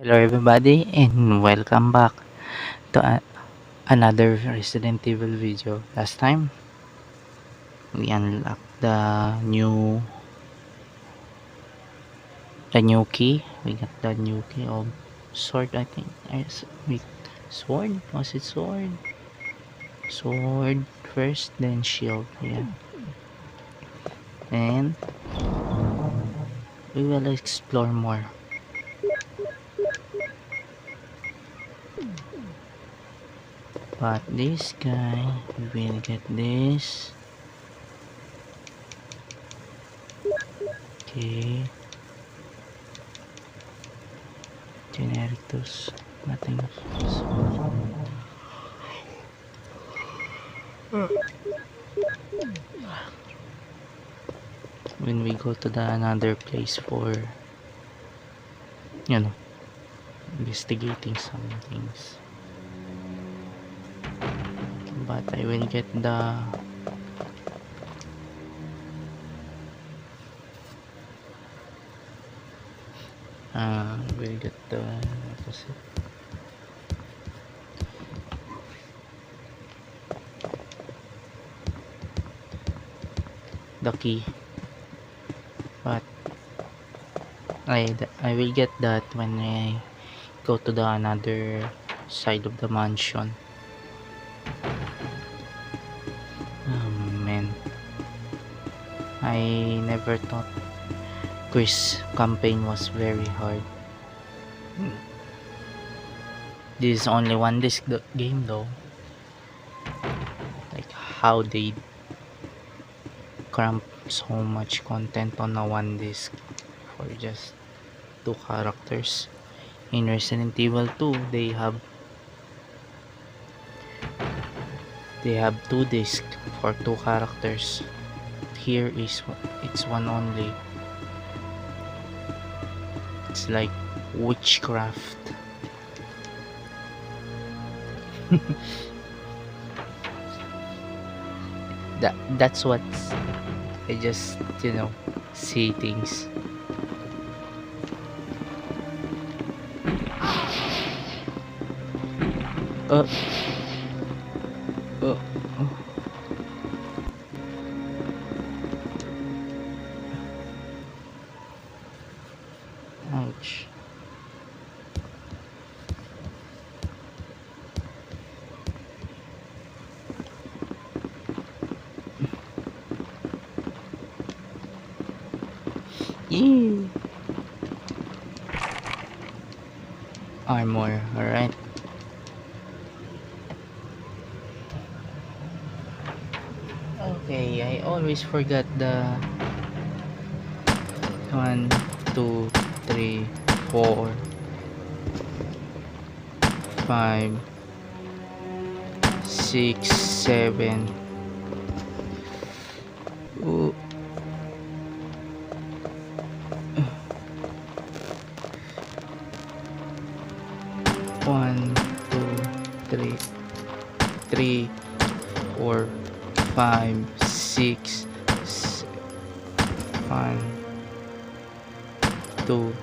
Hello everybody and welcome back to another Resident Evil video. Last time we unlocked the new key. We got the new key of sword, I think. Wait, sword? Was it sword? Sword first, then shield. Yeah. And we will explore more. But this guy, we will get this. Okay. Generic tools. Nothing. When we go to the another place for you know investigating some things, but I will get the will get the what was it, the key, but I will get that when I go to the another side of the mansion. Oh man, I never thought Chris campaign was very hard. This is only one disc game though. Like how they cramp so much content on a one disc for just two characters. In Resident Evil 2, they have two discs for two characters. Here it's one only. It's like witchcraft. That's what I just see things. Uh, uh, ouch. Yee. Armor, alright. Okay, I always forgot the 1, 2, 3, 4, 5, 6, 7. Ooh. 1, 2, 3, 4, 5, 6. 1, 2,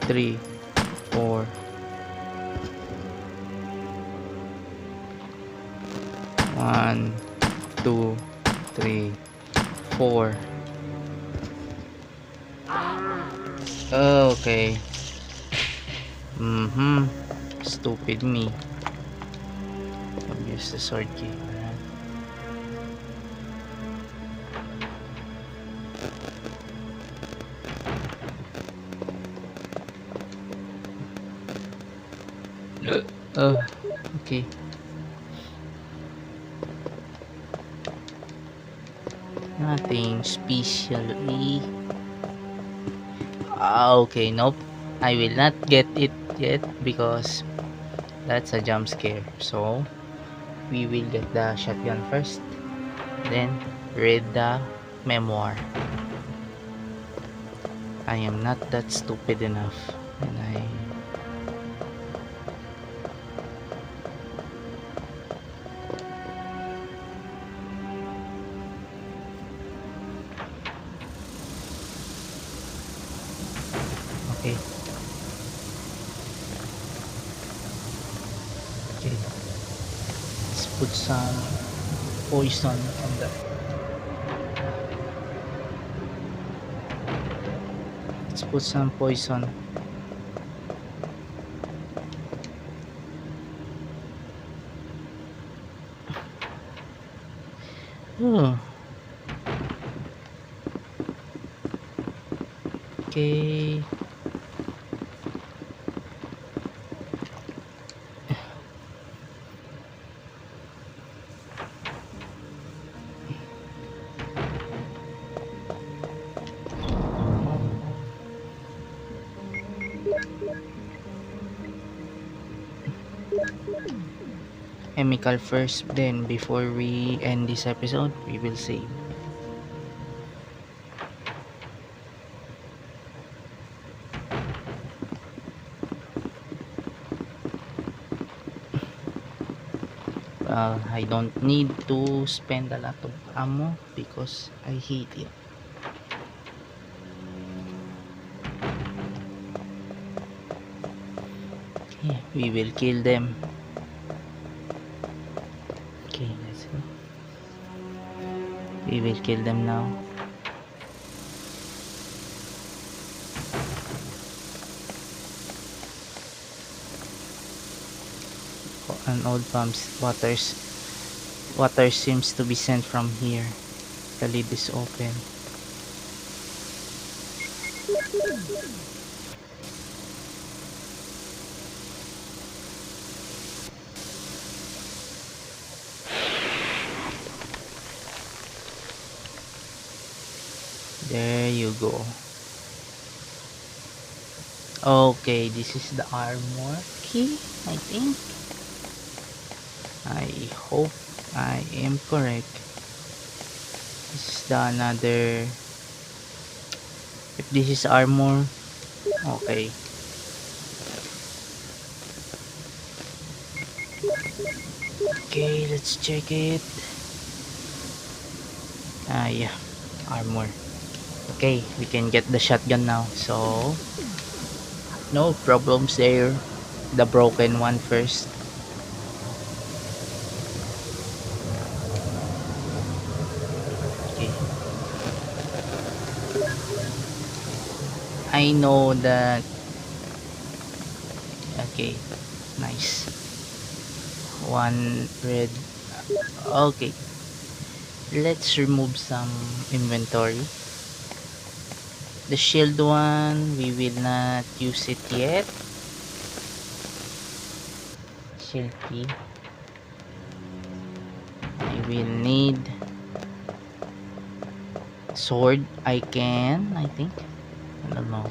3, 4. 1, 2, 3, 4. Okay. Stupid me. I'll use the sword key. Okay. Nothing specially. Okay, nope. I will not get it yet because that's a jump scare. So we will get the shotgun first, then read the memoir. I am not that stupid enough, and okay. Okay, let's put some poison on that. Let's put some poison. Oh, okay. Chemical first, then before we end this episode, we will save. I don't need to spend a lot of ammo because I hate it. Okay, we will kill them. Okay, let's go. We will kill them now. An old pump's water seems to be sent from here. The lid is open. There you go. Okay, this is the armor key, I think. I hope I am correct. This is the another. If this is armor, okay. Okay, let's check it. Yeah, armor. Okay, we can get the shotgun now. So, no problems there. The broken one first. Okay. I know that. Okay, nice. One red. Okay, let's remove some inventory. The shield one, we will not use it yet. Shield key. I will need sword. I think. I don't know.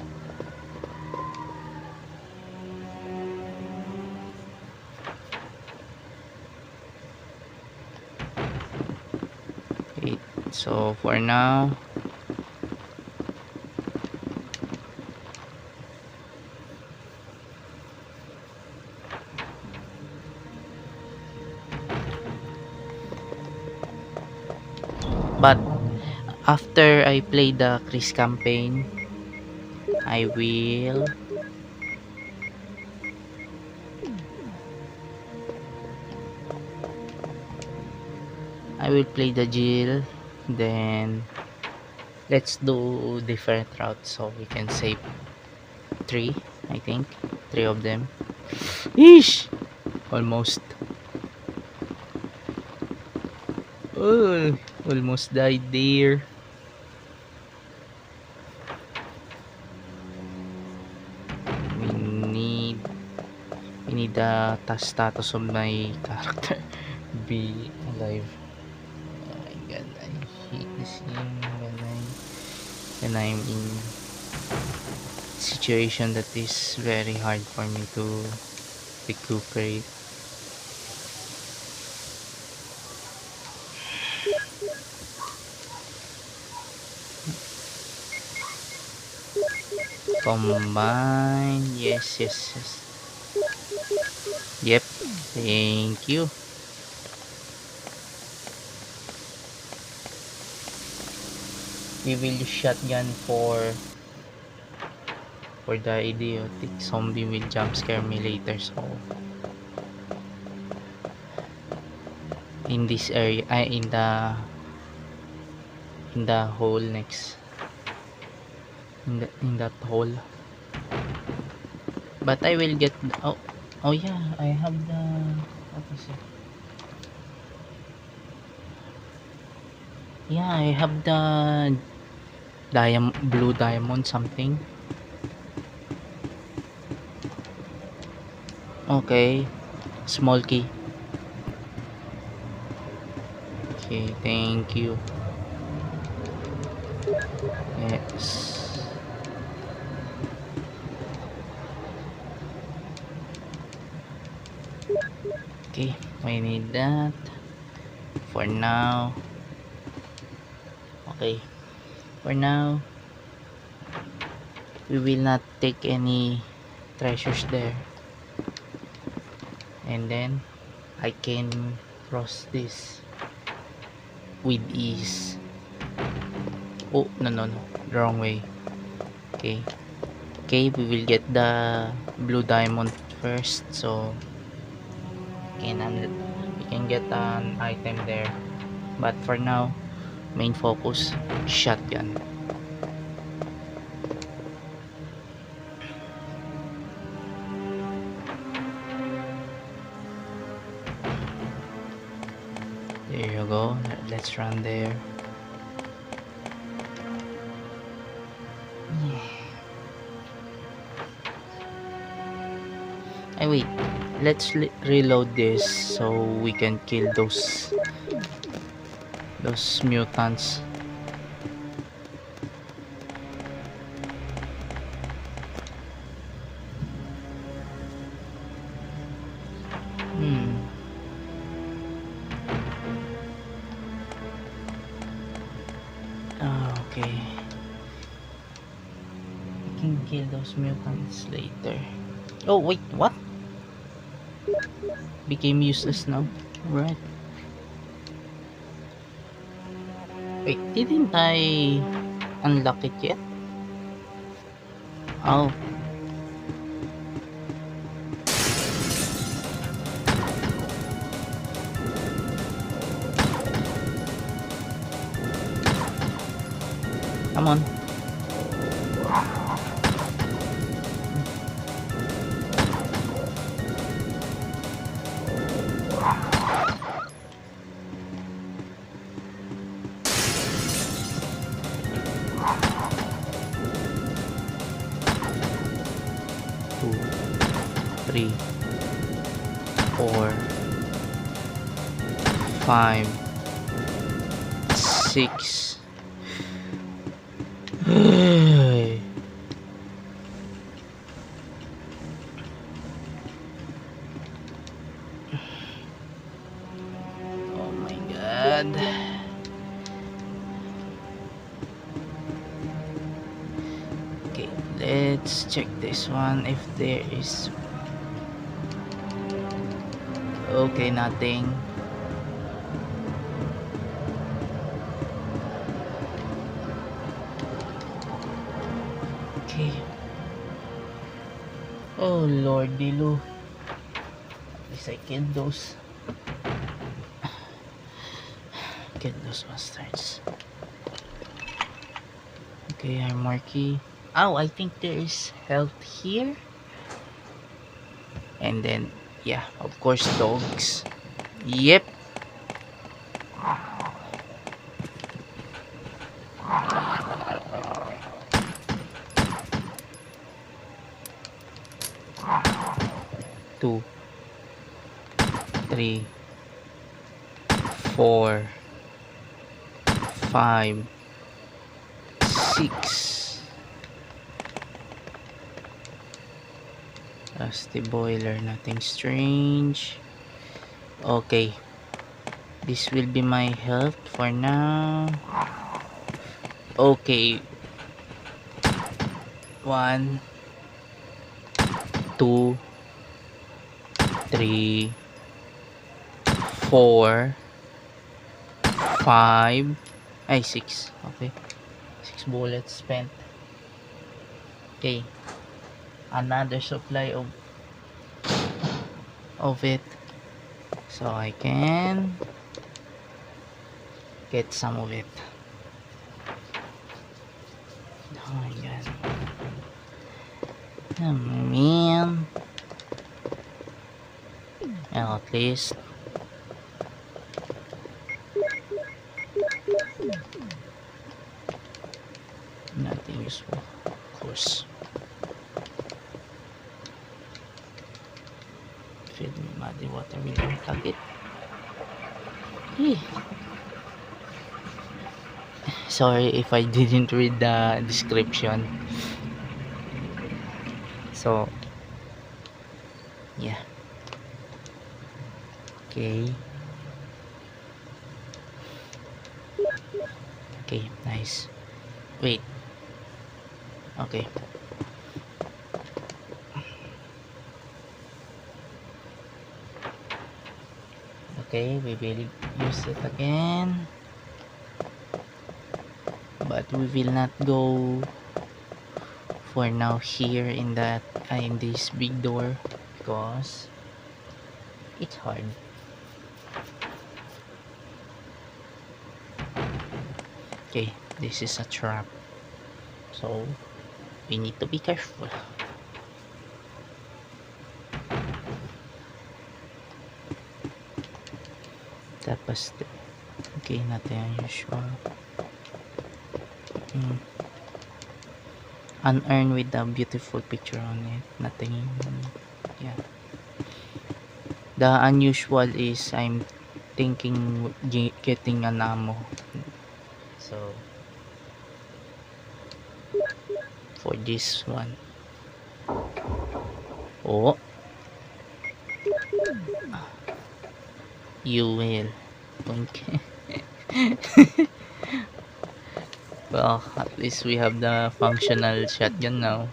Okay, so for now, but after I play the Chris campaign, I will play the Jill, then let's do different routes so we can save three. I think three of them. Eesh, almost. Oh, almost died there. We need the status of my character be alive. Oh my god, I hate this game when I'm in situation that is very hard for me to recuperate. Combine, yes. Yep, thank you. We will use shotgun for the idiotic zombie will jump scare me later, so in this area, in the hole next, in that hole. But I will get, oh yeah, I have the, what is it? Yeah, I have the blue diamond something. Okay, small key. Okay, thank you. Yes. Okay, we need that for now. Okay, for now we will not take any treasures there, and then I can cross this with ease. Oh, no, wrong way. Okay, we will get the blue diamond first, so we can get an item there. But for now, main focus shotgun. There you go, let's run there. Wait, let's reload this so we can kill those mutants. Okay, we can kill those mutants later. Oh wait, what? Became useless now. Right. Wait, didn't I unlock it yet? Oh. Come on. Two, 3, 4, 5, 6. Oh my god. Okay, let's check this one if there is. Okay, nothing. Okay. Oh Lord, Dilu. At least I killed those. Kill those bastards. Okay, armor key. Oh, I think there is health here. And then, yeah, of course, dogs. Yep. Two, 3, 4, 5, 6. Rusty boiler, nothing strange. Okay, this will be my health for now. Okay, 1, 2, 3, 4, 5, 6. Okay, 6 bullets spent. Okay, another supply of it, so I can get some of it. Oh my god. Oh man. Well, at least nothing useful, of course. Fill me muddy water will unclog it. Hey. Sorry if I didn't read the description. So, yeah. Okay. Okay, nice. Wait. Okay. Okay, we will use it again. But we will not go for now here in that in this big door because it's hard. Okay, this is a trap, so we need to be careful. Tapos okay, nothing unusual. Unearned with a beautiful picture on it. Nothing. Yeah, the unusual is I'm thinking getting an ammo, so for this one. Oh, you will. Okay. Well, at least we have the functional shotgun now.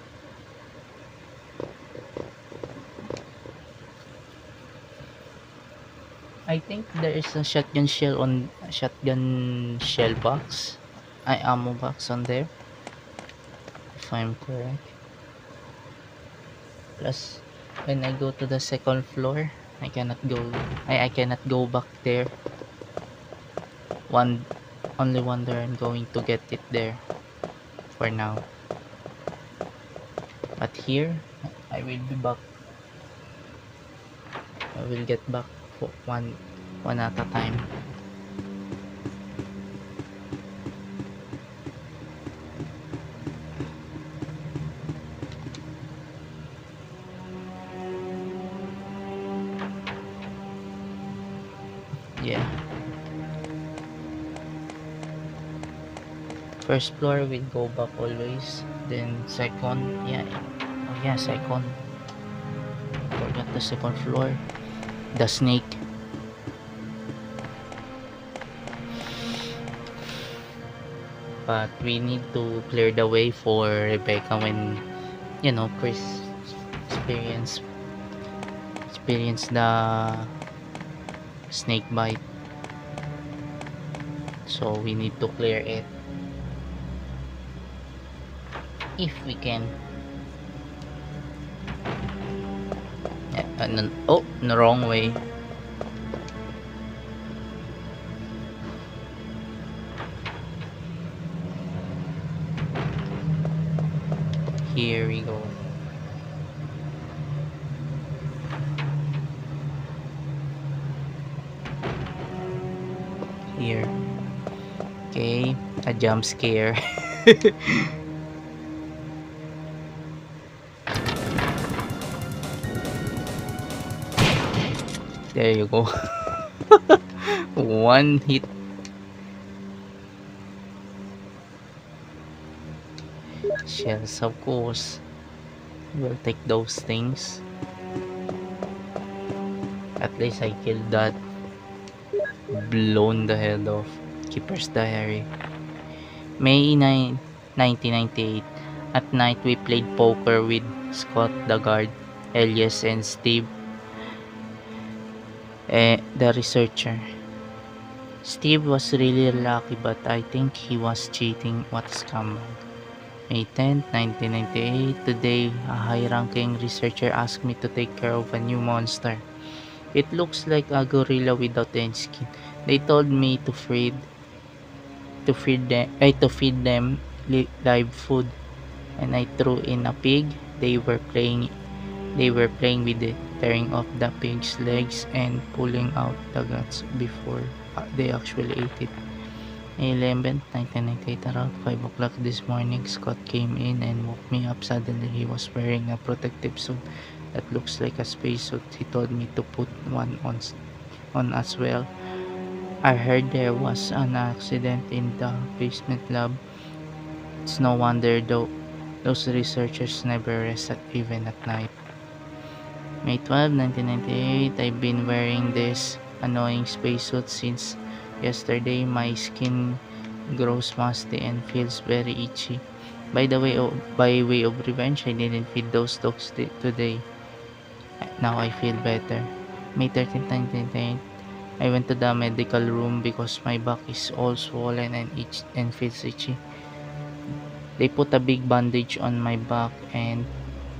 I think there is a shotgun shell box. Ammo box on there, if I'm correct. Plus, when I go to the second floor, I cannot go back there. Only wonder I'm going to get it there for now. But here, I will be back. I will get back for one at a time. Yeah. First floor will go back always. Then second, yeah. Oh yeah, second. Forgot the second floor. The snake. But we need to clear the way for Rebecca when Chris experience the snake bite, so we need to clear it if we can. Oh, the wrong way. Here we go. Here. Okay, a jump scare. There you go. One hit. Shells, of course. We'll take those things. At least I killed that. Blown the head off. Keeper's Diary. May 9, 1998. At night we played poker with Scott the guard, Elias, and Steve, the researcher. Steve was really lucky, but I think he was cheating. What's coming? May 10, 1998. Today, a high-ranking researcher asked me to take care of a new monster. It looks like a gorilla without any skin. They told me to feed to feed them live food, and I threw in a pig. They were playing with it, tearing off the pig's legs and pulling out the guts before they actually ate it. 11th, 1998, around 5 o'clock this morning, Scott came in and woke me up suddenly. He was wearing a protective suit that looks like a spacesuit. He told me to put one on as well. I heard there was an accident in the basement lab. It's no wonder though those researchers never rest even at night. May 12, 1998, I've been wearing this annoying spacesuit since yesterday. My skin grows musty and feels very itchy. By way of revenge, I didn't feed those dogs today. Now I feel better. May 13, 1998, I went to the medical room because my back is all swollen and feels itchy. They put a big bandage on my back and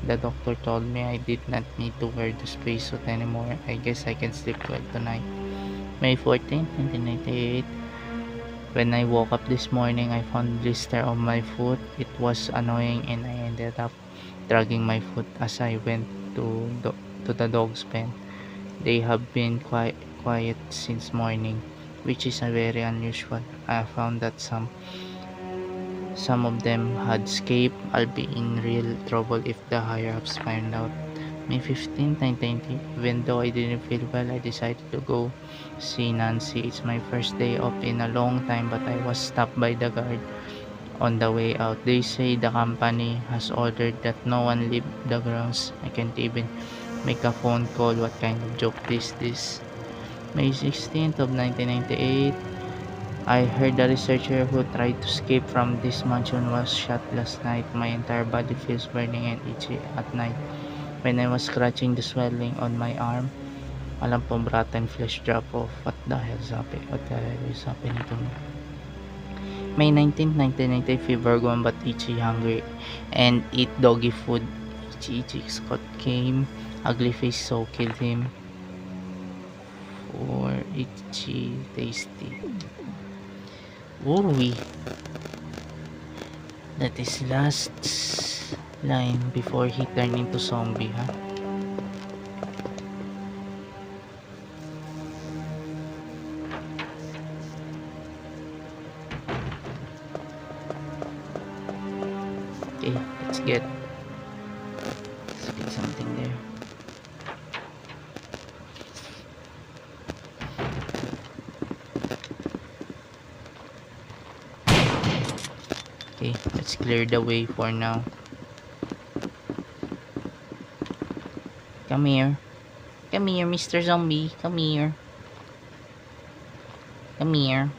the doctor told me I did not need to wear the spacesuit anymore. I guess I can sleep well tonight. May 14, 1998. When I woke up this morning, I found a blister on my foot. It was annoying and I ended up dragging my foot as I went to the dog's pen. They have been quiet since morning, which is very unusual. I found that some of them had escaped. I'll be in real trouble if the higher-ups find out. May 15, 1990. Even though I didn't feel well, I decided to go see Nancy. It's my first day off in a long time, but I was stopped by the guard on the way out. They say the company has ordered that no one leave the grounds. I can't even make a phone call. What kind of joke is this? May 16th of 1998. I heard the researcher who tried to escape from this mansion was shot last night. My entire body feels burning and itchy at night. When I was scratching the swelling on my arm, alam pong rotten flesh drop off. What the hell is happening to me? May 19, 1990, fever gone but itchy, hungry, and eat doggy food. Itchy. Scott came, ugly face, so killed him. For itchy, tasty. Uy, that is last line before he turned into zombie, huh? Okay, let's get something there. Okay, let's clear the way for now. Come here, Mr. Zombie. Come here. Come here.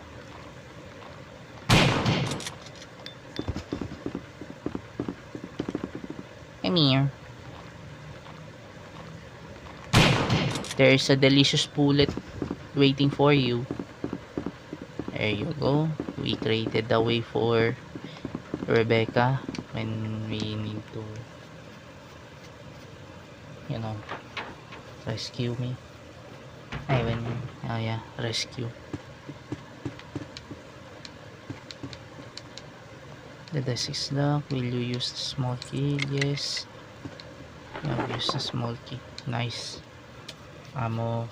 There's a delicious bullet waiting for you. There you go. We created the way for Rebecca when we need to, rescue me. Rescue. The desk is locked. Will you use the small key? Yes. Yeah, use the small key. Nice. Ammo.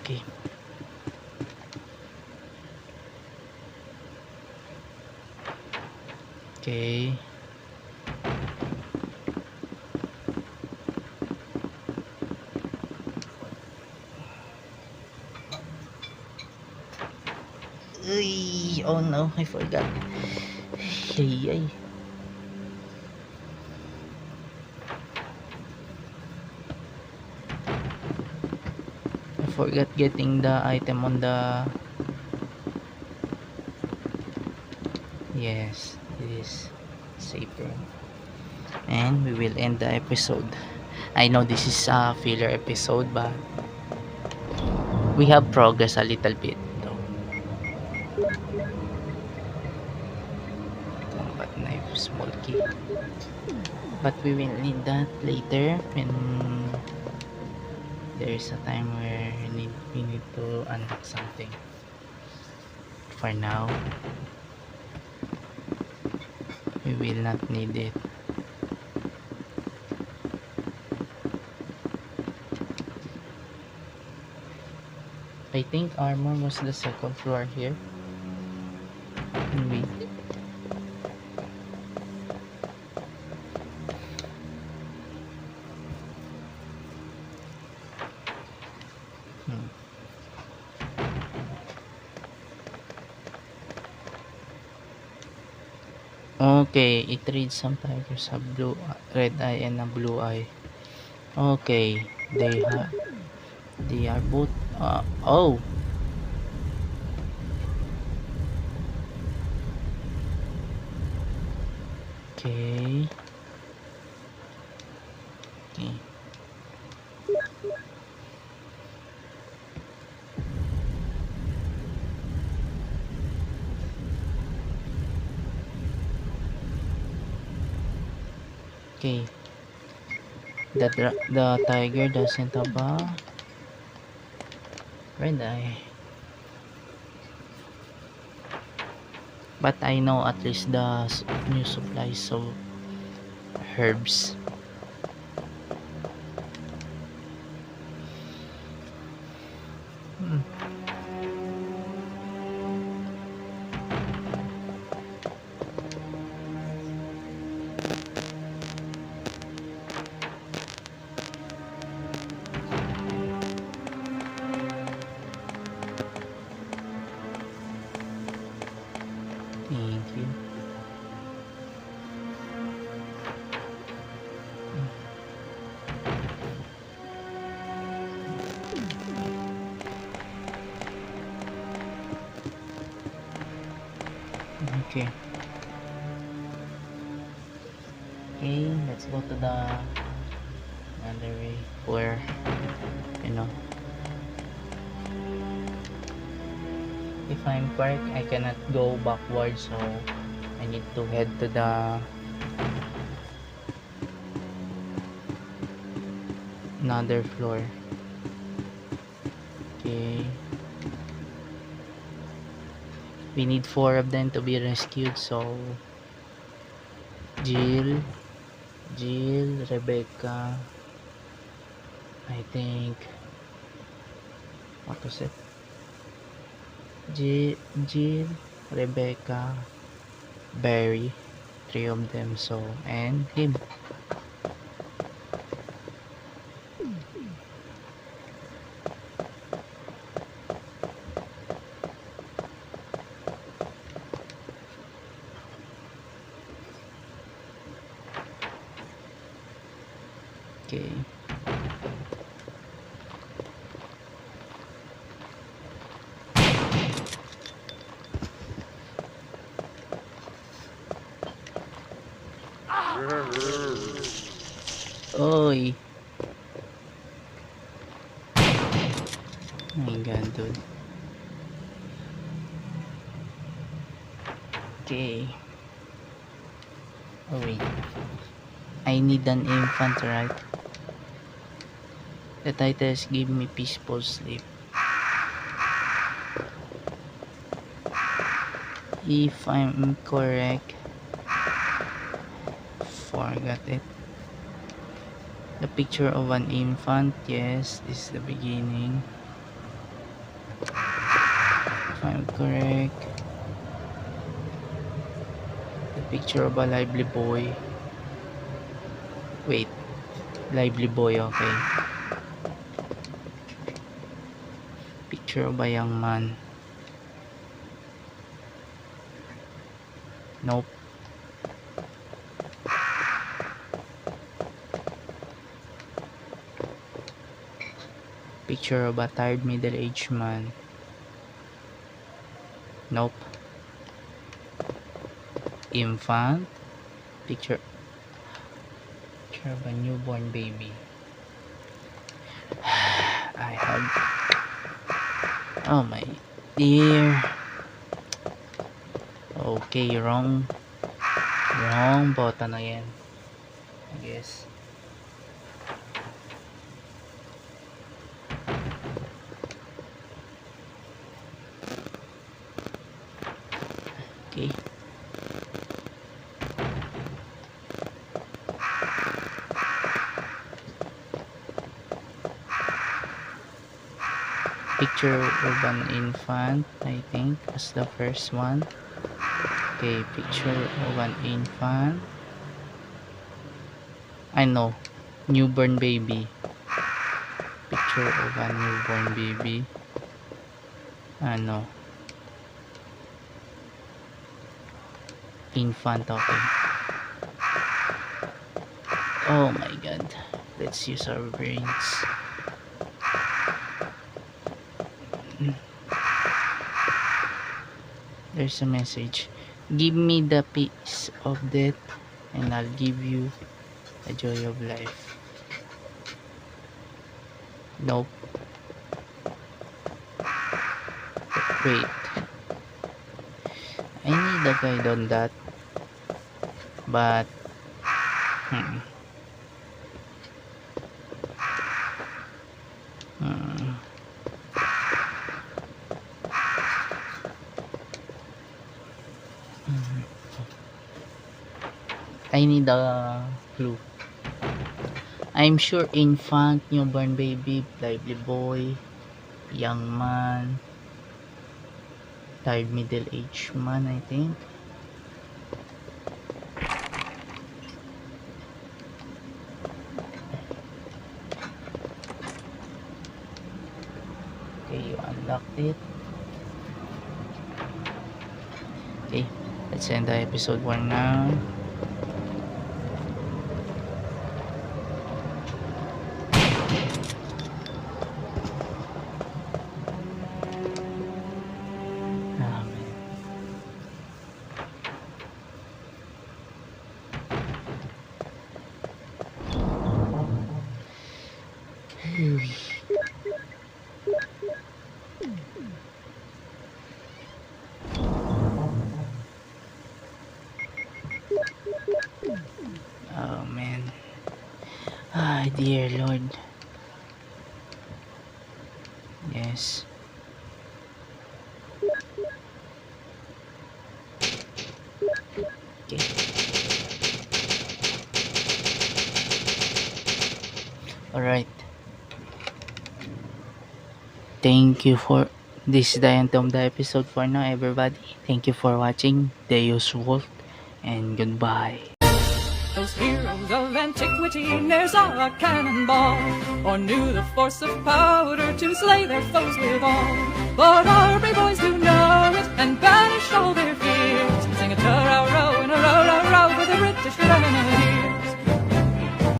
Okay. Okay. Oh no, I forgot. Ay. I forgot getting the item on the... Yes, it is safe room. And we will end the episode. I know this is a filler episode, but we have progress a little bit though. Combat knife, small key. But we will need that later when there is a time where we need to unlock something. For now, we will not need it. I think armor was the second floor here. Wait. Okay, it reads some tigers have red eye and a blue eye. Okay, they are both oh. Okay. Okay. Okay. The tiger doesn't have a red eye. But I know at least the new supplies of herbs. Hmm. Thank you. Okay. Okay, let's go to the other way where if I'm correct, I cannot go backwards, so I need to head to the another floor. Okay. We need 4 of them to be rescued, so Jill, Rebecca, I think, what was it? Jill, Rebecca, Barry, 3 of them, so, and him. Okay. Oy. Oh my god, dude. Okay. Oh wait. I need an infant, right? The titles give me peaceful sleep. If I'm correct, forgot it. The picture of an infant, yes, this is the beginning. If I'm correct, the picture of a lively boy. Wait, lively boy, okay. Picture of a young man. Nope. Picture of a tired middle-aged man. Nope. Infant. Picture of a newborn baby. I have. Oh my dear. Okay, wrong button again, I guess. picture of an infant, I think was the first one. Okay, picture of an infant. I know, newborn baby. Picture of a newborn baby. Ano, infant, okay. Oh my god. Let's use our brains. There's a message. Give me the peace of death and I'll give you the joy of life. Nope. Wait. I need a guide on that. But hmm. I need a clue. I'm sure infant, newborn baby, lively boy, young man, tired middle-aged man, I think. Okay, you unlocked it. Okay, let's end the episode 1 now. Oh man. Ah, dear Lord. Yes. Okay. Alright. Thank you for this is the end of the episode for now, everybody. Thank you for watching. Deus Volt and goodbye. Those heroes of antiquity ne'er saw a cannonball, or knew the force of powder to slay their foes withal. But all